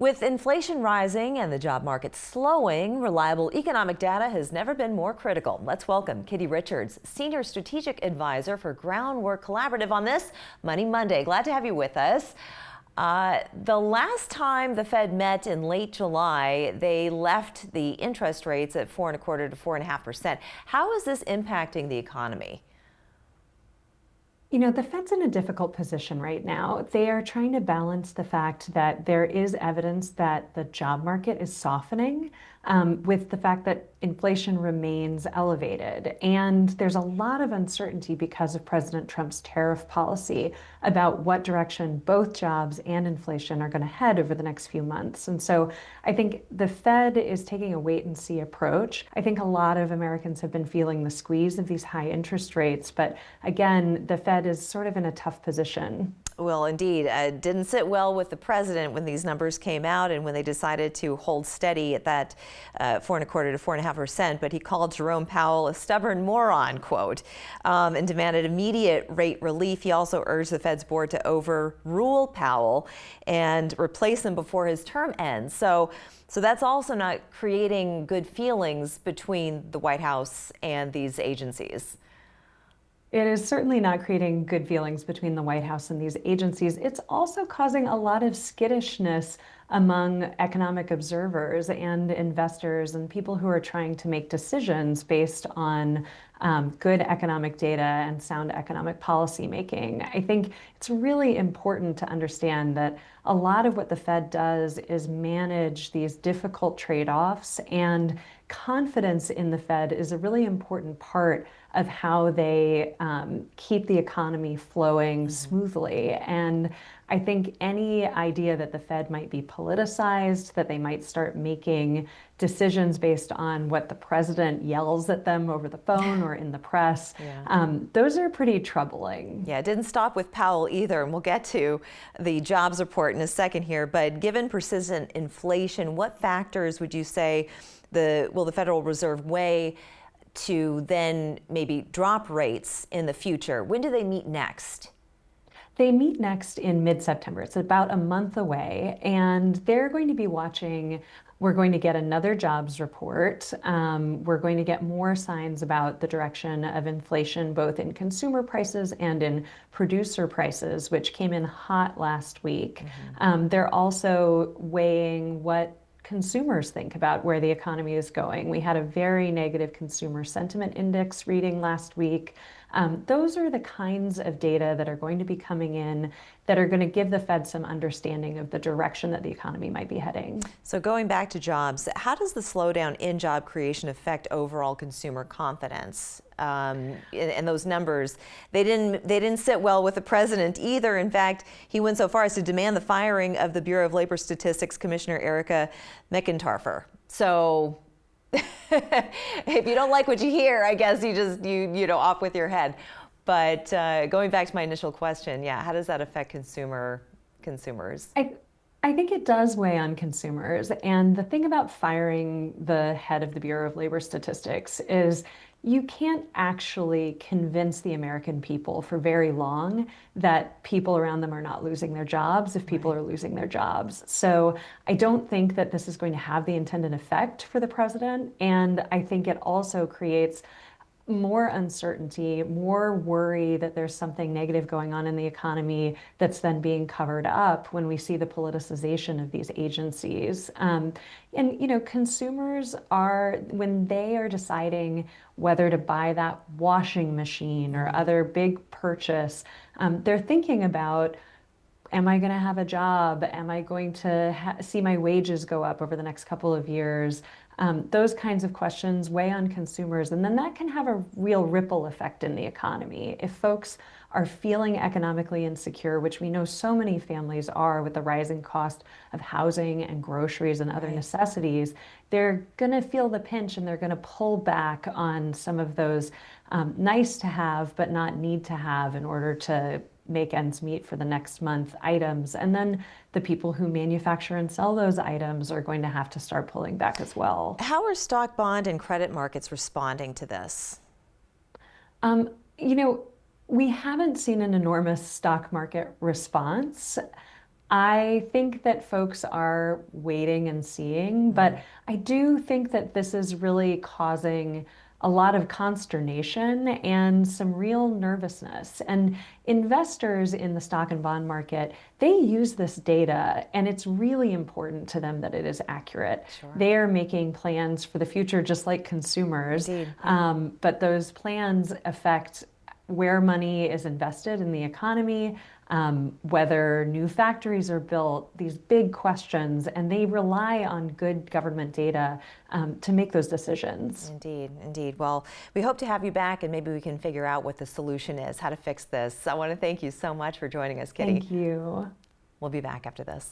With inflation rising and the job market slowing, reliable economic data has never been more critical. Let's welcome Kitty Richards, Senior Strategic Advisor for Groundwork Collaborative on this Money Monday. Glad to have you with us. The last time the Fed met in late July, they left the interest rates at 4.25% to 4.5%. How is this impacting the economy? You know, the Fed's in a difficult position right now. They are trying to balance the fact that there is evidence that the job market is softening with the fact that inflation remains elevated. And there's a lot of uncertainty because of President Trump's tariff policy about what direction both jobs and inflation are going to head over the next few months. And so I think the Fed is taking a wait and see approach. I think a lot of Americans have been feeling the squeeze of these high interest rates. But again, the Fed is sort of in a tough position. Well, indeed. It didn't sit well with the president when these numbers came out and when they decided to hold steady at that 4.25% to 4.5%. But he called Jerome Powell a stubborn moron, quote, and demanded immediate rate relief. He also urged the Fed's board to overrule Powell and replace him before his term ends. So that's also not creating good feelings between the White House and these agencies. It is certainly not creating good feelings between the White House and these agencies. It's also causing a lot of skittishness among economic observers and investors and people who are trying to make decisions based on good economic data and sound economic policy making. I think it's really important to understand that a lot of what the Fed does is manage these difficult trade-offs, and confidence in the Fed is a really important part of how they keep the economy flowing smoothly. And I think any idea that the Fed might be politicized, that they might start making decisions based on what the president yells at them over the phone or in the press, those are pretty troubling. Yeah, it didn't stop with Powell either, and we'll get to the jobs report in a second here. But given persistent inflation, what factors would you say will the Federal Reserve weigh to then maybe drop rates in the future? When do they meet next? They meet next in mid-September. It's about a month away, and they're going to be watching. We're going to get another jobs report. We're going to get more signs about the direction of inflation, both in consumer prices and in producer prices, which came in hot last week. They're also weighing what consumers think about where the economy is going. We had a very negative consumer sentiment index reading last week. Those are the kinds of data that are going to be coming in that are going to give the Fed some understanding of the direction that the economy might be heading. So going back to jobs, how does the slowdown in job creation affect overall consumer confidence? And those numbers, they didn't sit well with the president either. In fact, he went so far as to demand the firing of the Bureau of Labor Statistics Commissioner Erica McIntarfer. So if you don't like what you hear, I guess you just, you know, off with your head. But going back to my initial question, yeah, how does that affect consumers? I think it does weigh on consumers. And the thing about firing the head of the Bureau of Labor Statistics is you can't actually convince the American people for very long that people around them are not losing their jobs if people are losing their jobs. So I don't think that this is going to have the intended effect for the president. And I think it also creates more uncertainty, more worry that there's something negative going on in the economy that's then being covered up when we see the politicization of these agencies. And, you know, consumers are, when they are deciding whether to buy that washing machine or other big purchase, they're thinking about, am I going to have a job? Am I going to see my wages go up over the next couple of years? Those kinds of questions weigh on consumers, and then that can have a real ripple effect in the economy. If folks are feeling economically insecure, which we know so many families are with the rising cost of housing and groceries and other necessities, they're going to feel the pinch and they're going to pull back on some of those nice to have but not need to have in order to make ends meet for the next month items. And then the people who manufacture and sell those items are going to have to start pulling back as well. How are stock, bond, and credit markets responding to this? You know, we haven't seen an enormous stock market response. I think that folks are waiting and seeing, but I do think that this is really causing a lot of consternation and some real nervousness. And investors in the stock and bond market, they use this data, and it's really important to them that it is accurate. Sure. They are making plans for the future just like consumers. Indeed. But those plans affect where money is invested in the economy, whether new factories are built, these big questions, and they rely on good government data to make those decisions. Indeed, indeed. Well, we hope to have you back, and maybe we can figure out what the solution is, how to fix this. I want to thank you so much for joining us, Kitty. Thank you. We'll be back after this.